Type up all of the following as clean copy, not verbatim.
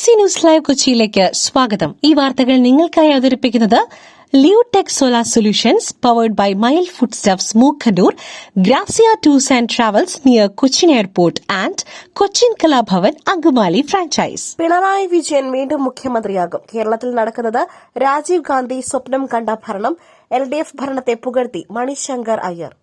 BBC news live കൊച്ചിയിലേക്ക് സ്വാഗതം. ഈ വാർത്തകൾ നിങ്ങൾക്കായി അവതരിപ്പിക്കുന്നത് Leotech solar solutions powered by mile foodstuffs Mookkannoor, Grazia tours and travels near Cochin airport and Cochin Kalabhavan Angamaly franchise. Pinarayi Vijayan വീണ്ടും മുഖ്യമന്ത്രിയാകും. കേരളത്തിൽ നടക്കുന്നത് രാജീവ് ഗാന്ധി സ്വപ്നം കണ്ട ഭരണം. LDF ഭരണത്തെ പുകഴ്ത്തി മണിശങ്കർ അയ്യർ.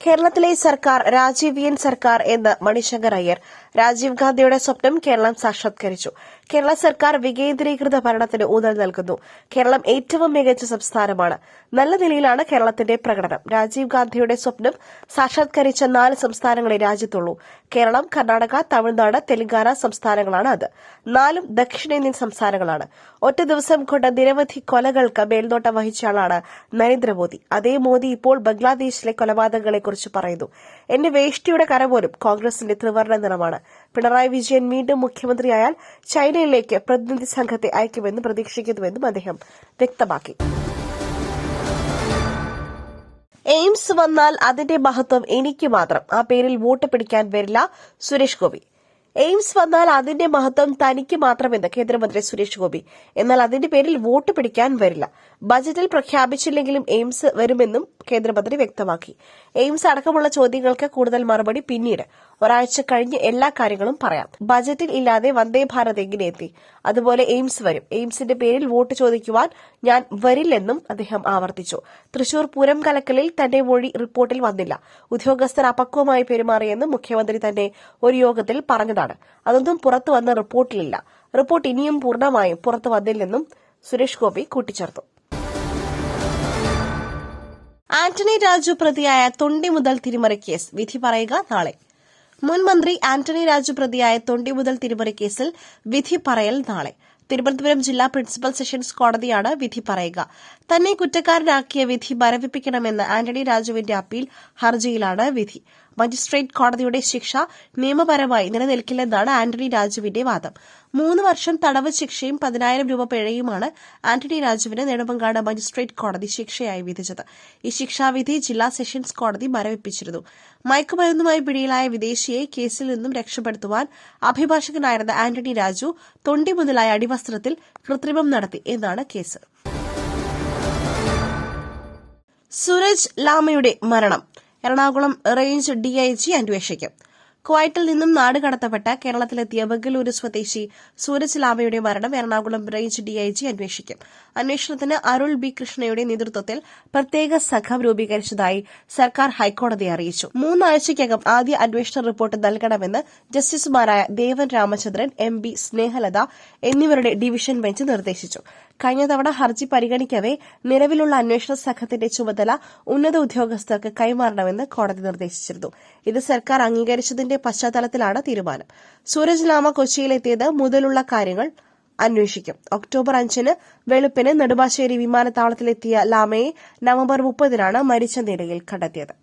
കേരളത്തിലെ സർക്കാർ രാജീവിയൻ സർക്കാർ എന്ന് മണിശങ്കർ അയ്യർ. രാജീവ് ഗാന്ധിയുടെ സ്വപ്നം കേരളം സാക്ഷാത്കരിച്ചു. കേരള സർക്കാർ വികേന്ദ്രീകൃത ഭരണത്തിന് ഊന്നൽ നൽകുന്നു. കേരളം ഏറ്റവും മികച്ച സംസ്ഥാനമാണ്. നല്ല നിലയിലാണ് കേരളത്തിന്റെ പ്രകടനം. രാജീവ് ഗാന്ധിയുടെ സ്വപ്നം സാക്ഷാത്കരിച്ച 4 സംസ്ഥാനങ്ങളെ രാജ്യത്തുള്ളൂ. കേരളം, കർണാടക, തമിഴ്നാട്, തെലങ്കാന സംസ്ഥാനങ്ങളാണ് അത്. 4ഉം ദക്ഷിണേന്ത്യൻ സംസ്ഥാനങ്ങളാണ്. ഒറ്റ ദിവസം കൊണ്ട് നിരവധി കൊലകൾക്ക് മേൽനോട്ടം വഹിച്ചയാളാണ് നരേന്ദ്രമോദി. അതേ മോദി ഇപ്പോൾ ബംഗ്ലാദേശിലെ കൊലപാതകങ്ങളെക്കുറിച്ച് പറയുന്നു. എന്റെ വേഷ്ടിയുടെ കര പോലും കോൺഗ്രസിന്റെ ത്രിവർണ്ണ നിറമാണ്. പിണറായി വിജയൻ വീണ്ടും മുഖ്യമന്ത്രിയായാൽ ചൈനയിലേക്ക് പ്രതിനിധി സംഘത്തെ അയക്കുമെന്ന് പ്രതീക്ഷിക്കുന്നുവെന്നും അദ്ദേഹം വ്യക്തമാക്കി. എയിംസ് വന്നാൽ അതിന്റെ മഹത്വം എനിക്ക് മാത്രം. ആ പേരിൽ വോട്ട് പിടിക്കാൻ വരില്ല സുരേഷ് ഗോപി. എയിംസ് വന്നാൽ അതിന്റെ മഹത്വം തനിക്ക് മാത്രമെന്ന് കേന്ദ്രമന്ത്രി സുരേഷ് ഗോപി. എന്നാൽ അതിന്റെ പേരിൽ വോട്ട് പിടിക്കാൻ വരില്ല. ബജറ്റിൽ പ്രഖ്യാപിച്ചില്ലെങ്കിലും എയിംസ് വരുമെന്നും കേന്ദ്രമന്ത്രി വ്യക്തമാക്കി. എയിംസ് അടക്കമുള്ള ചോദ്യങ്ങൾക്ക് കൂടുതൽ മറുപടി പിന്നീട്. ഒരാഴ്ച കഴിഞ്ഞ് എല്ലാ കാര്യങ്ങളും പറയാം. ബജറ്റിൽ ഇല്ലാതെ വന്ദേ ഭാരത് എങ്ങനെ എത്തി? അതുപോലെ എയിംസ് വരും. എയിംസിന്റെ പേരിൽ വോട്ട് ചോദിക്കുവാൻ ഞാൻ വരില്ലെന്നും അദ്ദേഹം ആവർത്തിച്ചു. തൃശൂർ പൂരം കലക്കലിൽ തന്റെ മൊഴി റിപ്പോർട്ടിൽ വന്നില്ല. ഉദ്യോഗസ്ഥർ അപക്വമായി പെരുമാറിയെന്നും മുഖ്യമന്ത്രി തന്നെ ഒരു യോഗത്തിൽ പറഞ്ഞതാണ്. അതൊന്നും പുറത്തു വന്ന റിപ്പോർട്ടിലില്ല. റിപ്പോർട്ട് ഇനിയും പൂർണ്ണമായും പുറത്തു വന്നില്ലെന്നും സുരേഷ് ഗോപി കൂട്ടിച്ചേർത്തു. ആന്റണി രാജു പ്രതിയായ തൊണ്ടി മുതൽ തിരിമറി കേസ് വിധി പറയുക നാളെ. മുൻ മന്ത്രി ആന്റണി രാജു പ്രതിയായ തൊണ്ടി മുതൽ തിരിമറി കേസിൽ വിധി പറയൽ നാളെ. തിരുവനന്തപുരം ജില്ലാ പ്രിൻസിപ്പൽ സെഷൻസ് കോടതിയാണ് വിധി പറയുക. തന്നെ കുറ്റക്കാരനാക്കിയ വിധി മരവിപ്പിക്കണമെന്ന് ആന്റണി രാജുവിന്റെ അപ്പീൽ ഹർജിയിലാണ് വിധി. മജിസ്ട്രേറ്റ് കോടതിയുടെ ശിക്ഷ നിയമപരമായി നിലനിൽക്കില്ലെന്നാണ് ആന്റണി രാജുവിന്റെ വാദം. 3 വർഷം തടവ് ശിക്ഷയും 10,000 രൂപ പിഴയുമാണ് ആന്റണി രാജുവിന് നെടുമങ്ങാട് മജിസ്ട്രേറ്റ് കോടതി ശിക്ഷയായി വിധിച്ചത്. ഈ ശിക്ഷാവിധി ജില്ലാ സെഷൻസ് കോടതി മരവിപ്പിച്ചിരുന്നു. മയക്കുമരുന്നുമായി പിടിയിലായ വിദേശിയെ കേസിൽ നിന്നും രക്ഷപ്പെടുത്തുവാൻ അഭിഭാഷകനായിരുന്ന ആന്റണി രാജു തൊണ്ടി മുതലായ അടിവസ്ത്രത്തിൽ കൃത്രിമം നടത്തി എന്നാണ് കേസ്. സൂരജ് ലാമയുടെ മരണം എറണാകുളം റേഞ്ച് DIG അന്വേഷിക്കും. കുവൈറ്റിൽ നിന്നും നാട് കടത്തപ്പെട്ട് കേരളത്തിലെത്തിയ ബംഗളൂരു സ്വദേശി സൂരജ് ലാമയുടെ മരണം എറണാകുളം റേഞ്ച് DIG അന്വേഷിക്കും. അന്വേഷണത്തിന് അരുൾ B കൃഷ്ണയുടെ നേതൃത്വത്തിൽ പ്രത്യേക സംഘം രൂപീകരിച്ചതായി സർക്കാർ ഹൈക്കോടതിയെ അറിയിച്ചു. 3 ആഴ്ചയ്ക്കകം ആദ്യ അന്വേഷണ റിപ്പോർട്ട് നൽകണമെന്ന് ജസ്റ്റിസുമാരായ ദേവൻ രാമചന്ദ്രൻ, MB സ്നേഹലത എന്നിവരുടെ ഡിവിഷൻ ബെഞ്ച് നിർദ്ദേശിച്ചു. കഴിഞ്ഞ തവണ ഹർജി പരിഗണിക്കവെ നിലവിലുള്ള അന്വേഷണ സംഘത്തിന്റെ ചുമതല ഉന്നത ഉദ്യോഗസ്ഥർക്ക് കൈമാറണമെന്ന് കോടതി നിർദ്ദേശിച്ചിരുന്നു. ഇത് സർക്കാർ അംഗീകരിച്ചതിന്റെ പശ്ചാത്തലത്തിലാണ് തീരുമാനം. സൂരജ് ലാമ കൊച്ചിയിലെത്തിയത് മുതലുള്ള കാര്യങ്ങൾ അന്വേഷിക്കും. ഒക്ടോബർ 5 വെളുപ്പിന് നെടുമ്പാശ്ശേരി വിമാനത്താവളത്തിലെത്തിയ ലാമയെ നവംബർ 30 മരിച്ച നിലയിൽ കണ്ടെത്തിയത്.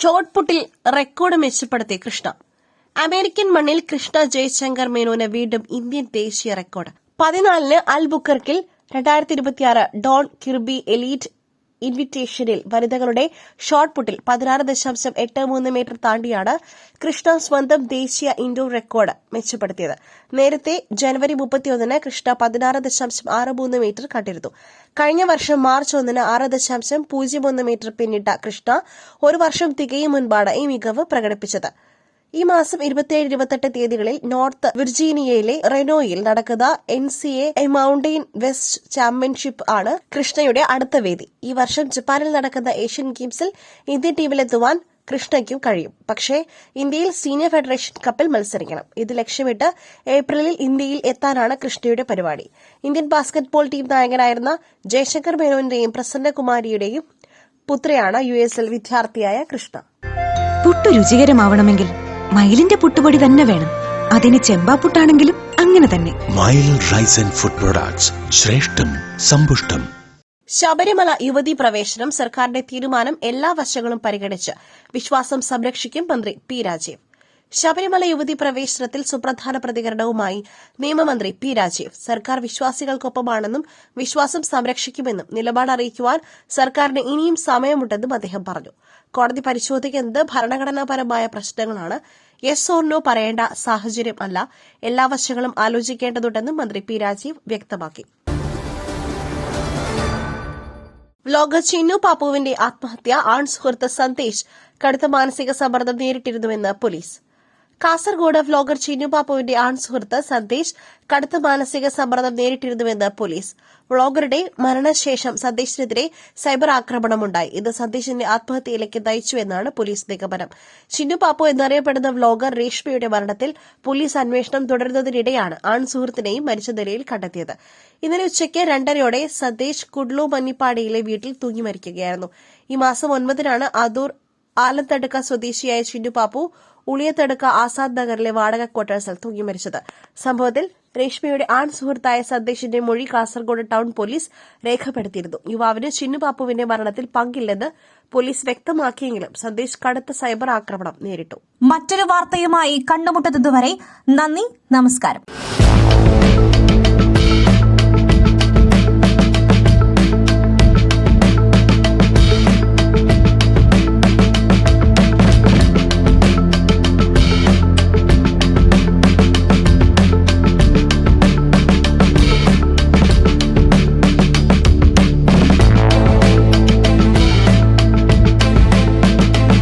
ഷോട്ട്പുട്ടിൽ റെക്കോർഡ് മെച്ചപ്പെടുത്തി കൃഷ്ണ. അമേരിക്കൻ മണ്ണിൽ കൃഷ്ണ ജയശങ്കർ മേനോന് വീണ്ടും ഇന്ത്യൻ ദേശീയ റെക്കോർഡ്. 14 അൽബുക്കർക്കിൽ 2026 ഡോൺ കിർബി എലീറ്റ് ഇൻവിറ്റേഷനിൽ വനിതകളുടെ ഷോട്ട്പുട്ടിൽ 16.83 മീറ്റർ താണ്ടിയാണ് കൃഷ്ണ സ്വന്തം ദേശീയ ഇൻഡോർ റെക്കോർഡ് മെച്ചപ്പെടുത്തിയത്. നേരത്തെ ജനുവരി 31 കൃഷ്ണ 16.63 മീറ്റർ കണ്ടിരുന്നു. കഴിഞ്ഞ വർഷം മാർച്ച് 1 6.01 മീറ്റർ പിന്നിട്ട കൃഷ്ണ 1 വർഷം തികയും മുൻപാണ് ഈ മികവ് പ്രകടിപ്പിച്ചത്. ഈ മാസം 27-28 തീയതികളിൽ നോർത്ത് വിർജീനിയയിലെ റെനോയിൽ നടക്കുന്ന NCAA മൌണ്ടെയിൻ വെസ്റ്റ് ചാമ്പ്യൻഷിപ്പ് ആണ് കൃഷ്ണയുടെ അടുത്ത വേദി. ഈ വർഷം ജപ്പാനിൽ നടക്കുന്ന ഏഷ്യൻ ഗെയിംസിൽ ഇന്ത്യൻ ടീമിലെത്തുവാൻ കൃഷ്ണയ്ക്കും കഴിയും. പക്ഷേ ഇന്ത്യയിൽ സീനിയർ ഫെഡറേഷൻ കപ്പിൽ മത്സരിക്കണം. ഇത് ലക്ഷ്യമിട്ട് ഏപ്രിലിൽ ഇന്ത്യയിൽ എത്താനാണ് കൃഷ്ണയുടെ പരിപാടി. ഇന്ത്യൻ ബാസ്കറ്റ്ബോൾ ടീം നായകനായിരുന്ന ജയശങ്കർ മേനോന്റെയും പ്രസന്നകുമാരിയുടെയും പുത്രിയാണ് US വിദ്യാർത്ഥിയായ കൃഷ്ണ. പുട്ടു രുചികരമാവണമെങ്കിൽ മയിലിന്റെ പുട്ടുപൊടി തന്നെ വേണം. അതിന് ചെമ്പാപ്പുട്ടാണെങ്കിലും അങ്ങനെ തന്നെ. മയിൽ റൈസ് ആൻഡ് ഫുഡ് പ്രൊഡക്ട്സ്, ശ്രേഷ്ഠം സമ്പുഷ്ടം. ശബരിമല യുവതീ പ്രവേശനം സർക്കാരിന്റെ തീരുമാനം എല്ലാ വശങ്ങളും പരിഗണിച്ച് വിശ്വാസം സംരക്ഷിക്കും മന്ത്രി P രാജീവ്. ശബരിമല യുവതീ പ്രവേശനത്തിൽ സുപ്രധാന പ്രതികരണവുമായി നിയമമന്ത്രി P രാജീവ്. സർക്കാർ വിശ്വാസികൾക്കൊപ്പമാണെന്നും വിശ്വാസം സംരക്ഷിക്കുമെന്നും നിലപാട് അറിയിക്കുവാൻ സർക്കാരിന് ഇനിയും സമയമുണ്ടെന്നും അദ്ദേഹം പറഞ്ഞു. കോടതി പരിശോധിക്കുന്നത് ഭരണഘടനാപരമായ പ്രശ്നങ്ങളാണ്. യെസ് ഓർ നോ പറയേണ്ട സാഹചര്യം അല്ല, എല്ലാ വശങ്ങളും ആലോചിക്കേണ്ടതുണ്ടെന്നും മന്ത്രി പി രാജീവ് വ്യക്തമാക്കി. വ്ലോഗർ ചിന്നു പാപ്പുവിന്റെ ആത്മഹത്യ ആൺ സുഹൃത്ത് സന്ദേശ് കടുത്ത മാനസിക സമ്മർദ്ദം നേരിട്ടിരുന്നുവെന്ന് പോലീസ്. കാസർഗോഡ് വ്ലോഗർ ചിന്നു പാപ്പുവിന്റെ ആൺ സുഹൃത്ത് സന്ദേശ് കടുത്ത മാനസിക സമ്മർദ്ദം നേരിട്ടിരുന്നുവെന്ന് പോലീസ്. വ്ലോഗറുടെ മരണശേഷം സന്ദേശിനെതിരെ സൈബർ ആക്രമണമുണ്ടായി. ഇത് സന്ദേശിന്റെ ആത്മഹത്യയിലേക്ക് നയിച്ചുവെന്നാണ് പോലീസ് നിഗമനം. ചിന്നു പാപ്പു എന്നറിയപ്പെടുന്ന വ്ലോഗർ രേഷ്മയുടെ മരണത്തിൽ പോലീസ് അന്വേഷണം തുടരുന്നതിനിടെയാണ് ആൺ സുഹൃത്തിനെയും മരിച്ച നിലയിൽ കണ്ടെത്തിയത്. ഇന്നലെ ഉച്ചയ്ക്ക് 2:30 സന്ദേശ് കുഡ്ലു മന്നിപ്പാടിയിലെ വീട്ടിൽ തൂങ്ങി മരിക്കുകയായിരുന്നു. ഈ മാസം 9-നാണ് ആദൂർ ആലത്തടുക്ക സ്വദേശിയായ ചിന്നു പാപ്പു ഉളിയത്തടുക്ക ആസാദ് നഗറിലെ വാടക ക്വാർട്ടേഴ്സിൽ തൂങ്ങി മരിച്ചത്. സംഭവത്തിൽ രേഷ്മയുടെ ആൺ സുഹൃത്തായ സന്ദേശിന്റെ മൊഴി കാസർഗോഡ് ടൌൺ പോലീസ് രേഖപ്പെടുത്തിയിരുന്നു. യുവാവിന് ചിന്നുപാപ്പുവിന്റെ മരണത്തിൽ പങ്കില്ലെന്ന് പോലീസ് വ്യക്തമാക്കിയെങ്കിലും സന്ദേശ് കടുത്ത സൈബർ ആക്രമണം നേരിട്ടു. മറ്റൊരു വാർത്തയുമായി കണ്ടുമുട്ടുന്നതുവരെ നന്ദി, നമസ്കാരം.